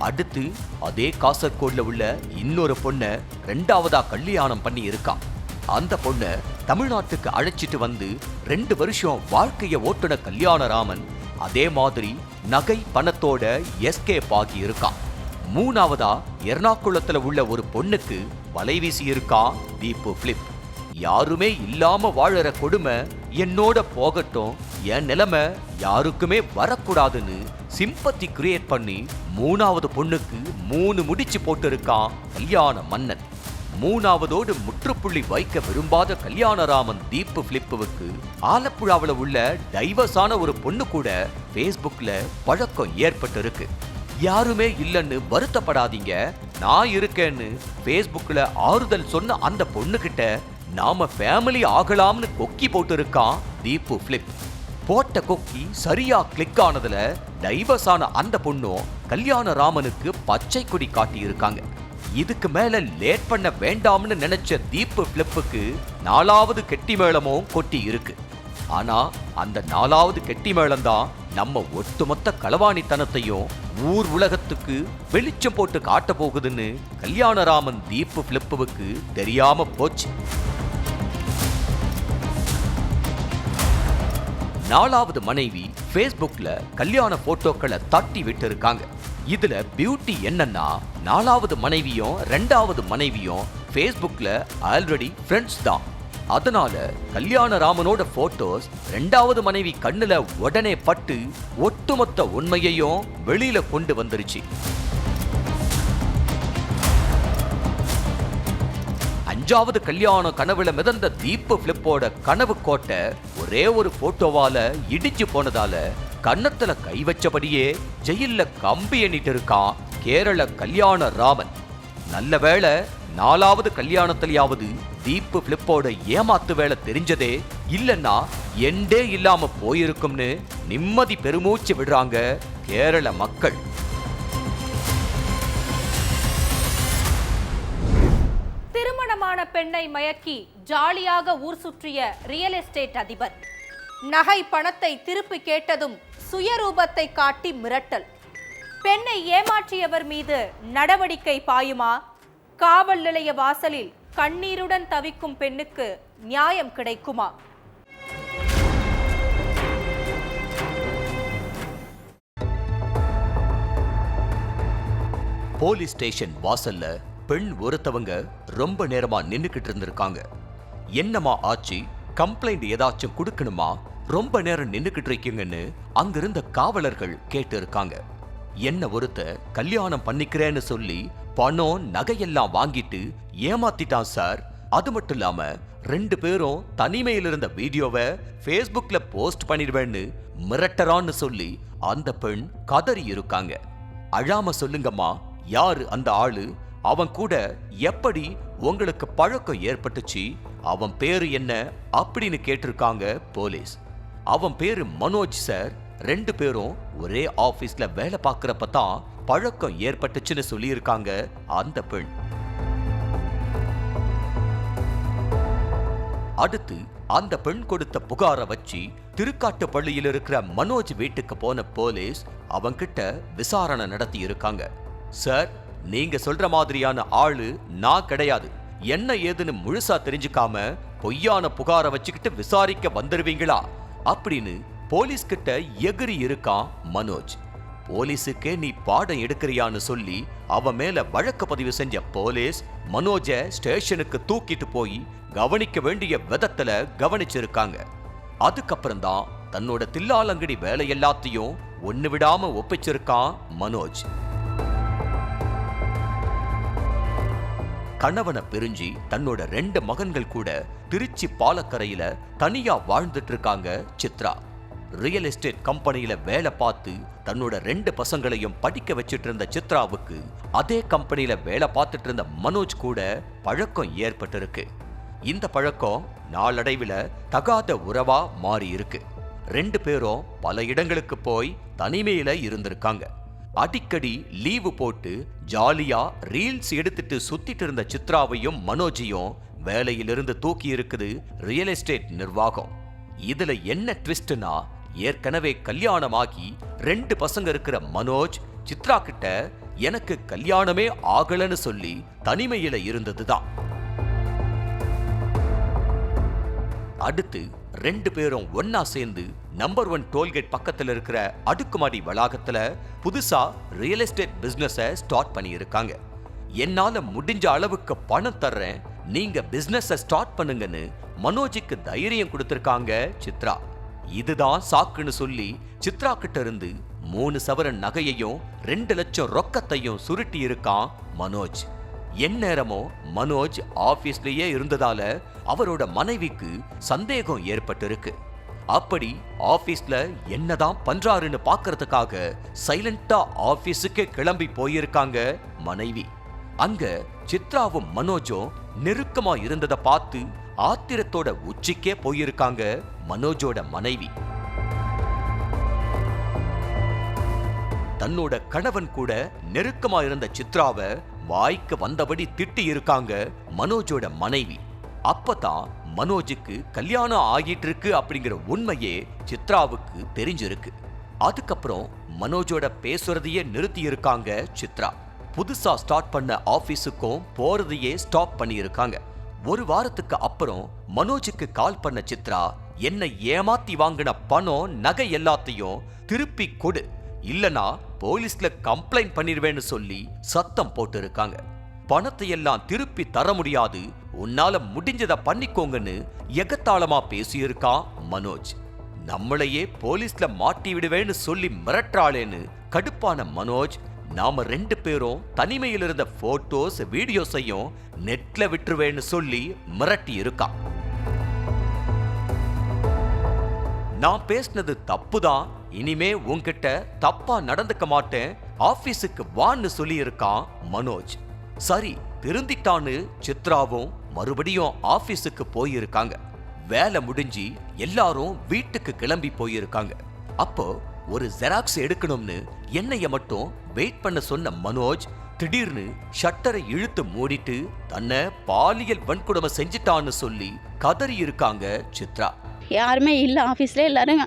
S3: அடுத்து அதே காசர்கோடுல உள்ள இன்னொரு பொண்ணை 2வதா கல்யாணம் பண்ணி இருக்கான். அந்த பொண்ணை தமிழ்நாட்டுக்கு அழைச்சிட்டு வந்து 2 வருஷம் வாழ்க்கைய ஓட்டுன கல்யாண ராமன் அதே மாதிரி நகை பணத்தோட எஸ்கேப் ஆகி இருக்கான். 3வதா எர்ணாகுளத்துல உள்ள ஒரு பொண்ணுக்கு வலை வீசி இருக்கான் தீப்பு பிலிப். யாருமே இல்லாம வாழற கொடுமை என்னோட போகட்டும், என் நிலைமை யாருக்குமே வரக்கூடாதுன்னு சிம்பத்தி கிரியேட் பண்ணி 3வது பொண்ணுக்கு 3 முடிச்சு போட்டு இருக்கான் கல்யாண மன்னன். 3வதோடு முற்றுப்புள்ளி வைக்க விரும்பாத கல்யாணராமன் தீப்பு பிலிப்புவுக்கு ஆலப்புழாவில் உள்ள டைவர்ஸான ஒரு பொண்ணு கூட ஃபேஸ்புக்ல பழக்கம் ஏற்பட்டு இருக்கு. யாருமே இல்லைன்னு வருத்தப்படாதீங்க, நான் இருக்கேன்னு ஃபேஸ்புக்ல ஆறுதல் சொன்ன அந்த பொண்ணுகிட்ட நாம ஃபேமிலி ஆகலாம்னு கொக்கி போட்டு இருக்கான் தீப்பு பிலிப். போட்ட கொக்கி சரியா கிளிக் ஆனதுல டைவர்ஸ் ஆன அந்த பொண்ணும் கல்யாண ராமனுக்கு பச்சை கொடி காட்டி இருக்காங்க. இதுக்கு மேல லேட் பண்ண வேண்டாம்னு நினைச்ச தீப்பு பிலிப்புக்கு 4வது கெட்டி மேளமும் கொட்டி இருக்கு. ஆனா அந்த 4வது கெட்டி மேளம் தான் நம்ம ஒட்டுமொத்த களவாணித்தனத்தையும் ஊர் உலகத்துக்கு வெளிச்சம் போட்டு காட்ட போகுதுன்னு கல்யாணராமன் தீப்பு பிலிப்புவுக்கு தெரியாம போச்சு. 4வது மனைவி ஃபேஸ்புக்ல கல்யாண போட்டோக்களை தட்டி விட்டு இருக்காங்க. இதுல பியூட்டி என்னன்னா 4வது மனைவியும் 2வது மனைவியும் ஃபேஸ்புக்ல ஆல்ரெடி ஃப்ரெண்ட்ஸ் தான். அதனால கல்யாண ராமனோட போட்டோஸ் 2வது மனைவி கண்ணுல உடனே பட்டு ஒட்டுமொத்த உண்மையையும் வெளியில கொண்டு வந்துருச்சு. 5வது கல்யாண கனவுல மிதந்த தீப்பு பிலிப்போட கனவு கோட்டை ஒரே ஒரு போட்டோவால இடிச்சு போனதால கன்னத்துல கை வச்சபடியே ஜெயில்ல கம்பி எண்ணிட்டு இருக்கான் கேரள கல்யாண ராமன். நல்ல வேளை 4வது கல்யாணத்திலேயாவது தீப்பு பிளிப்போட ஏமாத்து வேலை தெரிஞ்சதே இல்லன்னா எண்டே இல்லாம போயிருக்கும்னு நிம்மதி பெருமூச்சு விடுறாங்க கேரள மக்கள்.
S1: திருமணமான பெண்ணை மயக்கி ஜாலியாக ஊர் சுற்றிய ரியல் எஸ்டேட் அதிபர். நகை பணத்தை திருப்பி கேட்டதும் சுயரூபத்தை காட்டி மிரட்டல். பெண்ணை ஏமாற்றியவர் மீது நடவடிக்கை பாயுமா? காவல் நிலைய வாசலில் கண்ணீருடன் தவிக்கும் பெண்ணுக்கு நியாயம் கிடைக்குமா?
S3: போலீஸ் ஸ்டேஷன் வாசல்ல பெண் ஒருத்தவங்க ரொம்ப நேரமா நின்னுக்கிட்டு இருந்திருக்காங்க. என்னமா ஆச்சு, கம்ப்ளைண்ட் ஏதாச்சும் கொடுக்கணுமா, ரொம்ப நேரம் நின்னுக்கிட்டு இருக்கீங்கன்னு அங்கிருந்த காவலர்கள் கேட்டு இருக்காங்க. என்ன ஒருத்த கல்யாணம் பண்ணிக்கிறேன்னு சொல்லி பணம் நகையெல்லாம் வாங்கிட்டு ஏமாத்திட்டான் சார். அது மட்டும் இல்லாம 2 பேரும் தனிமையில் இருந்த வீடியோவை Facebookல போஸ்ட் பண்ணிடுவேன்னு மிரட்டறான்னு சொல்லி அந்த பெண் கதறி இருக்காங்க. அழாம சொல்லுங்கம்மா, யாரு அந்த ஆளு, அவன் கூட எப்படி உங்களுக்கு பழக்கம் ஏற்பட்டுச்சு, அவன் பேரு என்ன அப்படின்னு கேட்டிருக்காங்க போலீஸ். அவன் பேரு மனோஜ் சார். 2 பேரும் ஒரே ஆபீஸ்ல வேலை பார்க்கறப்ப தான் பழக்கம் ஏற்பட்டுச்சுன்னு சொல்லியிருக்காங்க அந்த பெண். அடுத்து அந்த பெண் கொடுத்த புகாரை வச்சு திருக்காட்டுப்பள்ளியில் இருக்கிற மனோஜ் வீட்டுக்கு போன போலீஸ் அவன்கிட்ட விசாரணை நடத்தி இருக்காங்க. சார், நீங்க சொல்ற மாதிரியான ஆளு நான் கிடையாது. என்ன ஏதுன்னு முழுசா தெரிஞ்சுக்காம பொய்யான புகாரை வச்சுக்கிட்டு விசாரிக்க வந்துருவீங்களா அப்படின்னு போலீஸ் கிட்ட எகிரி இருக்கான் மனோஜ். போலீஸுக்கே நீ பாடம் எடுக்கிறியான்னு சொல்லி அவன் மேல வழக்கு பதிவு செஞ்ச போலீஸ் மனோஜ ஸ்டேஷனுக்கு தூக்கிட்டு போய் கவனிக்க வேண்டிய விதத்துல கவனிச்சிருக்காங்க. அதுக்கப்புறம் தான் தன்னோட தில்லாலங்கடி வேலை எல்லாத்தையும் ஒண்ணு விடாம ஒப்பிச்சிருக்கான் மனோஜ். கணவனை பிரிஞ்சு தன்னோட 2 மகன்கள் கூட திருச்சி பாலக்கரையில தனியா வாழ்ந்துட்டு இருக்காங்க சித்ரா. ரியல் எஸ்டேட் கம்பெனியில வேலை பார்த்து தன்னோட 2 பசங்களையும் படிக்க வச்சிட்டு இருந்த சித்ராவுக்கு அதே கம்பெனியில வேலை பார்த்துட்டு இருந்த மனோஜ் கூட பழக்கம் ஏற்பட்டிருக்கு. இந்த பழக்கம் நாளடைவில் தகாத உறவா மாறி இருக்கு. 2 பேரும் பல இடங்களுக்கு போய் தனிமையில இருந்திருக்காங்க. அடிக்கடி லீவு போட்டு ஜாலியா ரீல்ஸ் எடுத்துட்டு சுத்திட்டு இருந்த சித்ராவையும் மனோஜையும் வேலையிலிருந்து தூக்கி இருக்குது ரியல் எஸ்டேட் நிர்வாகம். இதுல என்ன ட்விஸ்ட்னா, ஏற்கனவே கல்யாணமாகி 2 பசங்க இருக்கிற மனோஜ் சித்ரா கிட்ட எனக்கு கல்யாணமே ஆகலன்னு சொல்லி தனிமையில இருந்ததுதான். அடுத்து 2 பேரும் ஒன்னா சேர்ந்து நம்பர் 1 டோல்கேட் பக்கத்துல இருக்கிற அடுக்குமாடி வளாகத்துல புதுசா ரியல் எஸ்டேட் பிசினஸ ஸ்டார்ட் பண்ணி இருக்காங்க. என்னால முடிஞ்ச அளவுக்கு பணம் தர்றேன், நீங்க பிசினஸ ஸ்டார்ட் பண்ணுங்கன்னு மனோஜுக்கு தைரியம் கொடுத்திருக்காங்க சித்ரா. இதுதான் சாக்குன்னு சொல்லி சித்ரா கிட்ட இருந்து 3 சவரன் நகையையும் 2 லட்சம் ரொக்கத்தையும் சுருட்டி இருக்கான் மனோஜ். எந்நேரமோ மனோஜ் ஆபீஸ்லயே இருந்ததால அவரோட மனைவிக்கு சந்தேகம் ஏற்பட்டிருக்கு. அப்படி ஆபீஸ்ல என்னதான் பண்றாருன்னு பாக்குறதுக்காக சைலண்டா ஆபீஸுக்கே கிளம்பி போயிருக்காங்க மனைவி. அங்க சித்ராவும் மனோஜும் நெருக்கமா இருந்ததை பார்த்து ஆத்திரத்தோட உச்சிக்கே போயிருக்காங்க மனோஜோட மனைவி. தன்னோட கணவன் கூட நெருக்கமா இருந்த சித்ராவை வாய்க்கு வந்தபடி திட்டி இருக்காங்க மனோஜோட மனைவி. அப்பதான் மனோஜுக்கு கல்யாணம் ஆகிட்டு இருக்கு அப்படிங்கிற உண்மையே சித்ராவுக்கு தெரிஞ்சிருக்கு. அதுக்கப்புறம் மனோஜோட பேசுறதையே நிறுத்தி இருக்காங்க சித்ரா. புதுசா ஸ்டார்ட் பண்ண ஆபீஸுக்கும் போறதையே ஸ்டாப் பண்ணி இருக்காங்க. 1 வாரத்துக்கு அப்புறம் மனோஜுக்கு கால் பண்ண சித்ரா, என்ன ஏமாத்தி வாங்கின பணம் நகை எல்லாத்தையும் திருப்பி கொடு, இல்லனா போலீஸ்ல கம்ப்ளைண்ட் பண்ணிடுவேன்னு சொல்லி சத்தம் போட்டு இருக்காங்க. பணத்தை எல்லாம் திருப்பி தர முடியாது, உன்னால முடிஞ்சதை பண்ணிக்கோங்கன்னு எகத்தாளமா பேசியிருக்கான் மனோஜ். நம்மளையே போலீஸ்ல மாட்டி விடுவேன்னு சொல்லி மிரட்டாளேன்னு கடுப்பான மனோஜ், நாம 2 பேரும் தனிமையில் இருந்த போட்டோஸ் வீடியோஸையும் நெட்ல விட்டுருவேன்னு சொல்லி மிரட்டி இருக்கான். நான் பேசினது தப்புதான், இனிமே உன்கிட்ட தப்பா நடந்துக்க மாட்டேன், ஆபீஸுக்கு வான்னு சொல்லி இருக்கான் மனோஜ். சரி, திருந்திட்டான்னு சித்ராவும் மறுபடியும் ஆபீஸுக்கு போயிருக்காங்க. வேலை முடிஞ்சு எல்லாரும் வீட்டுக்கு கிளம்பி போயிருக்காங்க. அப்போ ஒரு ஜெராக்ஸ் எடுக்கணும்னு என்னைய மட்டும் வெயிட் பண்ண சொன்ன மனோஜ் திடீர்னு ஷட்டரை இழுத்து மூடிட்டு தன்னை பாலியல் வன்கொடுமை செஞ்சிட்டான்னு சொல்லி கதறி இருக்காங்க சித்ரா.
S5: யாருமே இல்லை ஆஃபீஸில், எல்லோரும்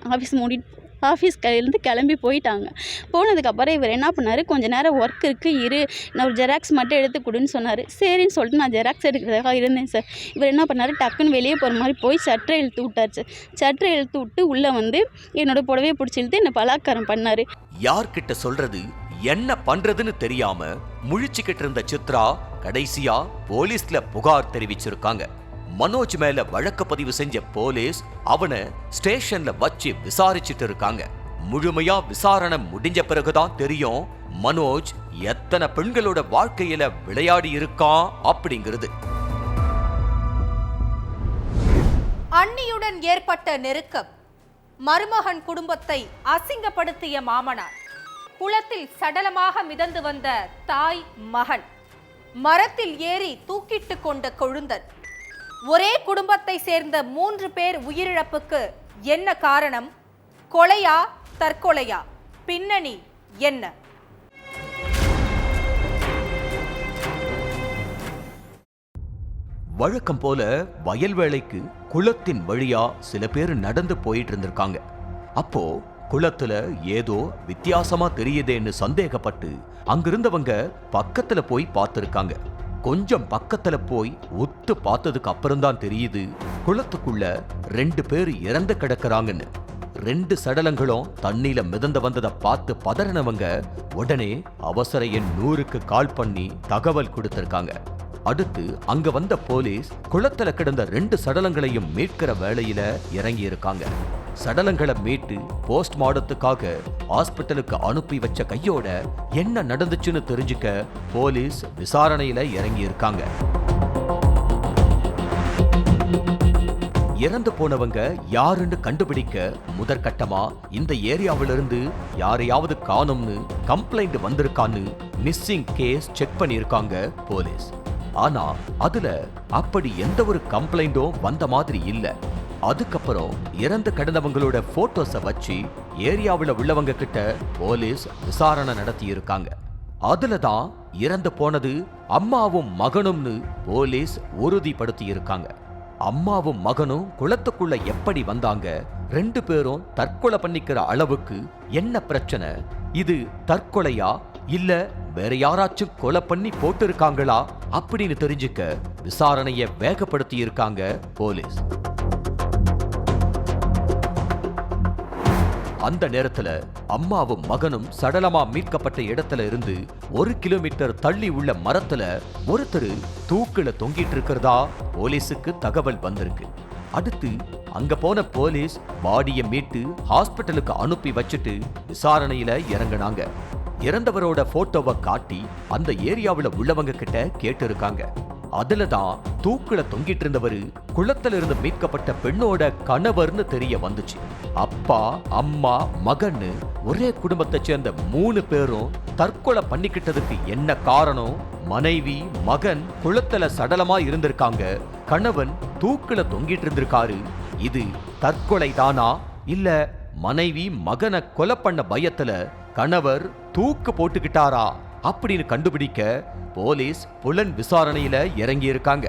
S5: ஆஃபீஸ்லேருந்து கிளம்பி போயிட்டாங்க. போனதுக்கப்புறம் இவர் என்ன பண்ணார், கொஞ்சம் நேரம் ஒர்க் இருக்குது நான் ஒரு ஜெராக்ஸ் மட்டும் எடுத்து கொடுன்னு சொன்னார். சரின்னு சொல்லிட்டு நான் ஜெராக்ஸ் எடுக்கிறதுக்காக இருந்தேன் சார். இவர் என்ன பண்ணார், டக்குன்னு வெளியே போகிற மாதிரி போய் சட்டரை இழுத்து விட்டார் சார். சட்டரை இழுத்து விட்டு உள்ளே வந்து என்னோட புடவையை பிடிச்சி இழுத்து என்னை பலாத்காரம் பண்ணார்.
S3: யார்கிட்ட சொல்றது என்ன பண்றதுன்னு தெரியாம முழிச்சுக்கிட்டு இருந்த சித்ரா கடைசியா போலீஸ்ல புகார் தெரிவிச்சிருக்காங்க. மனோஜ் மேல வழக்கு பதிவு செஞ்ச போலீஸ் அவனை ஸ்டேஷன்ல வச்சு விசாரிச்சுட்டு இருக்காங்க. முழுமையா விசாரணை முடிஞ்ச பிறகுதான் தெரியும் மனோஜ் எத்தனை பெண்களோட வாழ்க்கையில விளையாடி இருக்கான் அப்படிங்கிறது.
S1: அண்ணியுடன் ஏற்பட்ட நெருக்கம், மருமகன் குடும்பத்தை அசிங்கப்படுத்திய மாமனார், குளத்தில் சடலமாக மிதந்து வந்த தாய் மகன், மரத்தில் ஏறி தூக்கிட்டு கொண்ட கொழுந்தன், ஒரே குடும்பத்தை சேர்ந்த 3 பேர் உயிரிழப்புக்கு என்ன காரணம்? கொலையா தற்கொலையா? பின்னணி என்ன?
S3: வழக்கம் போல வயல் வேலைக்கு குளத்தின் வழியா சில பேர் நடந்து போயிட்டு இருந்திருக்காங்க. அப்போ குளத்துல ஏதோ வித்தியாசமா தெரியுதேன்னு சந்தேகப்பட்டு அங்கிருந்தவங்க பக்கத்துல போய் பார்த்திருக்காங்க. கொஞ்சம் பக்கத்துல போய் ஒத்து பார்த்ததுக்கு அப்புறம்தான் தெரியுது குளத்துக்குள்ள 2 பேர் இறந்து கிடக்குறாங்கன்னு. 2 சடலங்களும் தண்ணியில மிதந்து வந்ததை பார்த்து பதறினவங்க உடனே அவசர எண் 100க்கு கால் பண்ணி தகவல் கொடுத்திருக்காங்க. அடுத்து அங்க வந்த போலீஸ் குளத்துல கிடந்த 2 சடலங்களையும் மீட்கிற வேலையில இறங்கி இருக்காங்க. சடலங்களை மீட்டு போஸ்ட்மார்ட்டத்துக்காக ஹாஸ்பிட்டலுக்கு அனுப்பி வச்ச கையோட என்ன நடந்துச்சுன்னு தெரிஞ்சுக்க போலீஸ் விசாரணையில இறங்கி இருக்காங்க. இறந்து போனவங்க யாருன்னு கண்டுபிடிக்க முதற்கட்டமா இந்த ஏரியாவிலிருந்து யாரையாவது காணும்னு கம்ப்ளைண்ட் வந்திருக்கான்னு மிஸ்ஸிங் கேஸ் செக் பண்ணியிருக்காங்க போலீஸ். ஆனா அதுல அப்படி எந்த ஒரு கம்ப்ளைண்டும் வந்த மாதிரி இல்ல. அதுக்கப்புறம் இறந்து கிடந்தவங்களோட போட்டோஸை வச்சு ஏரியாவில் உள்ளவங்க கிட்ட போலீஸ் விசாரணை நடத்தி இருக்காங்க. அதுலதான் இறந்து போனது அம்மாவும் மகனும்னு போலீஸ் உறுதிப்படுத்தி இருக்காங்க. அம்மாவும் மகனும் குளத்துக்குள்ள எப்படி வந்தாங்க, 2 பேரும் தற்கொலை பண்ணிக்கிற அளவுக்கு என்ன பிரச்சனை, இது தற்கொலையா இல்ல வேற யாராச்சும் கொலை பண்ணி போட்டு இருக்காங்களா அப்படின்னு தெரிஞ்சுக்க விசாரணையை வேகப்படுத்தி இருக்காங்க போலீஸ். அந்த நேரத்துல அம்மாவும் மகனும் சடலமா மீட்கப்பட்ட இடத்துல இருந்து 1 கிலோமீட்டர் தள்ளி உள்ள மரத்துல ஒருத்தர் தூக்குல தொங்கிட்டு இருக்கிறதா போலீஸுக்கு தகவல் வந்திருக்கு. அடுத்து அங்க போன போலீஸ் பாடியை மீட்டு ஹாஸ்பிட்டலுக்கு அனுப்பி வச்சுட்டு விசாரணையில இறங்கினாங்க. இறந்தவரோட போட்டோவை காட்டி அந்த ஏரியாவில் உள்ளவங்க கிட்ட கேட்டு இருக்காங்க. அதுலதான் தூக்குல தொங்கிட்டு இருந்தவரு குளத்துல இருந்து மீட்கப்பட்ட பெண்ணோட கணவர்னு தெரிய வந்துச்சு. அப்பா அம்மா மகன்னு ஒரே குடும்பத்தை சேர்ந்த 3 பேரும் தற்கொலை பண்ணிக்கிட்டதுக்கு என்ன காரணம்? மனைவி மகன் குளத்துல சடலமா இருந்திருக்காங்க, கணவன் தூக்குல தொங்கிட்டு இருந்திருக்காரு. இது தற்கொலை தானா இல்ல மனைவி மகனை கொலை பண்ண பயத்துல கணவர் தூக்கு போட்டுக்கிட்டாரா அப்படின்னு கண்டுபிடிக்க போலீஸ் புலன் விசாரணையில இறங்கி இருக்காங்க.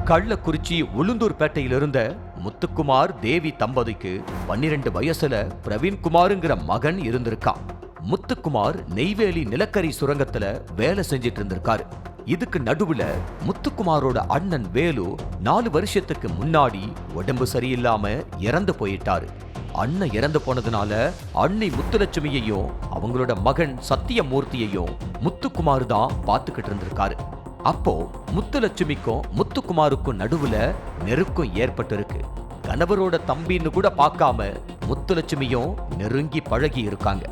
S3: கள்ளக்குறிச்சி உளுந்தூர்பேட்டையில் இருந்த முத்துக்குமார் தேவி தம்பதிக்கு 12 வயசுல பிரவீன்குமாருங்கிற மகன் இருந்திருக்கான். முத்துக்குமார் நெய்வேலி நிலக்கரி சுரங்கத்துல வேலை செஞ்சிட்டு இருந்திருக்காரு. இதுக்கு நடுவுல முத்துக்குமாரோட அண்ணன் வேலு 4 வருஷத்துக்கு முன்னாடி உடம்பு சரியில்லாம இறந்து போயிட்டாரு. அண்ணன் இறந்து போனதுனால அண்ணி முத்துலட்சுமியையும் அவங்களோட மகன் சத்தியமூர்த்தியையும் முத்துக்குமார் தான் பார்த்துக்கிட்டு இருந்திருக்காரு. அப்போ முத்துலட்சுமிக்கும் முத்துக்குமாருக்கும் நடுவுல நெருக்கம் ஏற்பட்டு இருக்கு. கணவரோட தம்பின்னு கூட பார்க்காம முத்துலட்சுமியும் நெருங்கி பழகி இருக்காங்க.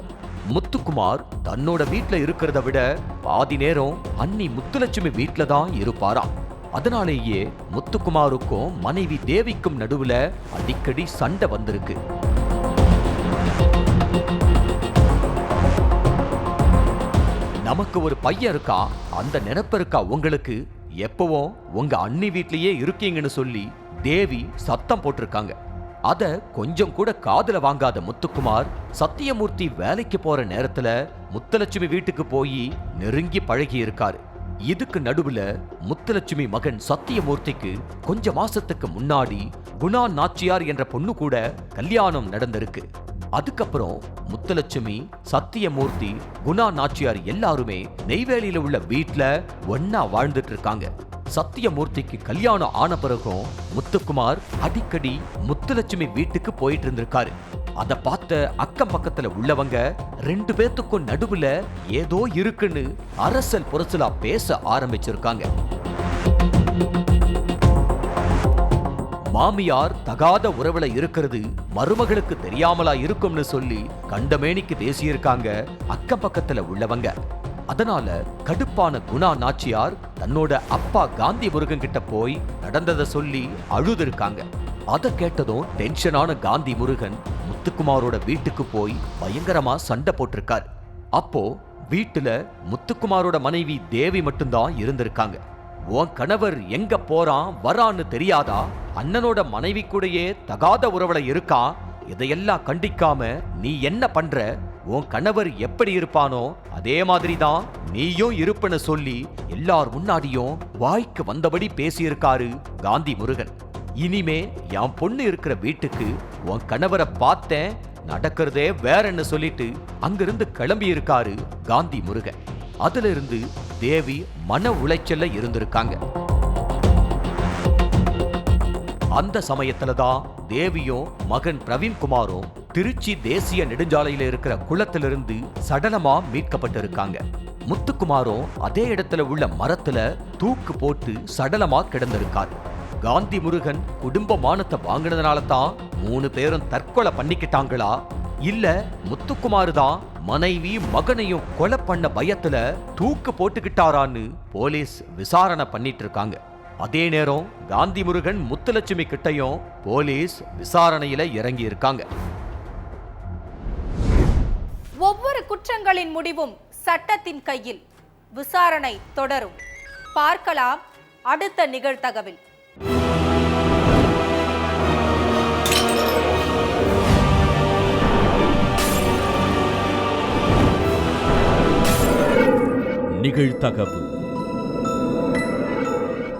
S3: முத்துக்குமார் தன்னோட வீட்டுல இருக்கிறத விட பாதி நேரம் அண்ணி முத்துலட்சுமி வீட்டுல தான் இருப்பாராம். அதனாலேயே முத்துக்குமாருக்கும் மனைவி தேவிக்கும் நடுவுல அடிக்கடி சண்டை வந்திருக்கு. நமக்கு ஒரு பையன் இருக்கா, அந்த நினைப்பு இருக்கா உங்களுக்கு? எப்பவும் உங்க அண்ணி வீட்லயே இருக்கீங்கன்னு சொல்லி தேவி சத்தம் போட்டிருக்காங்க. அத கொஞ்சம் கூட காதுல வாங்காத முத்துக்குமார் சத்தியமூர்த்தி வேலைக்கு போற நேரத்துல முத்துலட்சுமி வீட்டுக்கு போய் நெருங்கி பழகி இருக்காரு. இதுக்கு நடுவுல முத்துலட்சுமி மகன் சத்தியமூர்த்திக்கு கொஞ்ச மாசத்துக்கு முன்னாடி குணா நாச்சியார் என்ற பொண்ணு கூட கல்யாணம் நடந்திருக்கு. அதுக்கப்புறம் முத்துலட்சுமி, சத்தியமூர்த்தி, குணா நாச்சியார் எல்லாருமே நெய்வேலியில உள்ள வீட்ல ஒன்னா வாழ்ந்துட்டு இருக்காங்க. சத்தியமூர்த்திக்கு கல்யாணம் ஆன பிறகும் முத்துக்குமார் அடிக்கடி முத்துலட்சுமி வீட்டுக்கு போயிட்டு இருந்திருக்காரு. அத பார்த்த அக்கம் பக்கத்துல உள்ளவங்க 2 பேத்துக்கும் நடுவுல ஏதோ இருக்குன்னு அரசல் புரசலா பேச ஆரம்பிச்சிருக்காங்க. மாமியார் தகாத உறவுல இருக்கிறது மருமகளுக்கு தெரியாமலா இருக்கும்னு சொல்லி கண்டமேனிக்கு பேசியிருக்காங்க அக்கம் பக்கத்துல உள்ளவங்க. அதனால கடுப்பான குணா நாச்சியார் தன்னோட அப்பா காந்தி முருகன் கிட்ட போய் நடந்ததை சொல்லி அழுதுருக்காங்க. அத கேட்டதும் டென்ஷனான காந்தி முருகன் முத்துக்குமாரோட வீட்டுக்கு போய் பயங்கரமா சண்டை போட்டிருக்காரு. அப்போ வீட்டுல முத்துக்குமாரோட மனைவி தேவி மட்டும்தான் இருந்திருக்காங்க. உன் கணவர் எங்க போறான் வரான்னு தெரியாதா? அண்ணனோட மனைவி கூடயே தகாத உறவுல இருக்கான். இதையெல்லாம் கண்டிக்காம நீ என்ன பண்ற? உன் கணவர் எப்படி இருப்பானோ அதே மாதிரிதான் நீயும் இருப்பன்னு சொல்லி எல்லார் முன்னாடியும் வாய்க்கு வந்தபடி பேசியிருக்காரு காந்தி முருகன். இனிமே என் பொண்ணு இருக்கிற வீட்டுக்கு உன் கணவரை பார்த்தேன், நடக்கிறதே வேறன்னு சொல்லிட்டு அங்கிருந்து கிளம்பி இருக்காரு காந்தி முருகன். அதுல இருந்து தேவி மன உளைச்சல்ல இருந்திருக்காங்க. அந்த சமயத்துலதான் தேவியும் மகன் பிரவீன்குமாரும் திருச்சி தேசிய நெடுஞ்சாலையில இருக்கிற குளத்திலிருந்து சடலமா மீட்கப்பட்டிருக்காங்க. முத்துக்குமாரும் அதே இடத்துல உள்ள மரத்துல தூக்கு போட்டு சடலமா கிடந்திருக்காரு. காந்தி முருகன் குடும்ப மானத்தை வாங்கினதுனால தான் 3 பேரும் தற்கொலை பண்ணிக்கிட்டாங்களா, இல்ல முத்துக்குமார் தான் மனைவி மகனையும் கொலை பண்ண பயத்துல தூக்கு போட்டுக்கிட்டாரான்னு போலீஸ் விசாரணை பண்ணிட்டு இருக்காங்க. அதே நேரம் காந்தி முருகன் முத்துலட்சுமி கிட்டையும் போலீஸ் விசாரணையில இறங்கி இருக்காங்க.
S1: ஒவ்வொரு குற்றங்களின் முடிவும் சட்டத்தின் கையில். விசாரணை தொடரும். பார்க்கலாம் அடுத்த நிகழ்தகவில்.
S2: நிகழ்தகவு.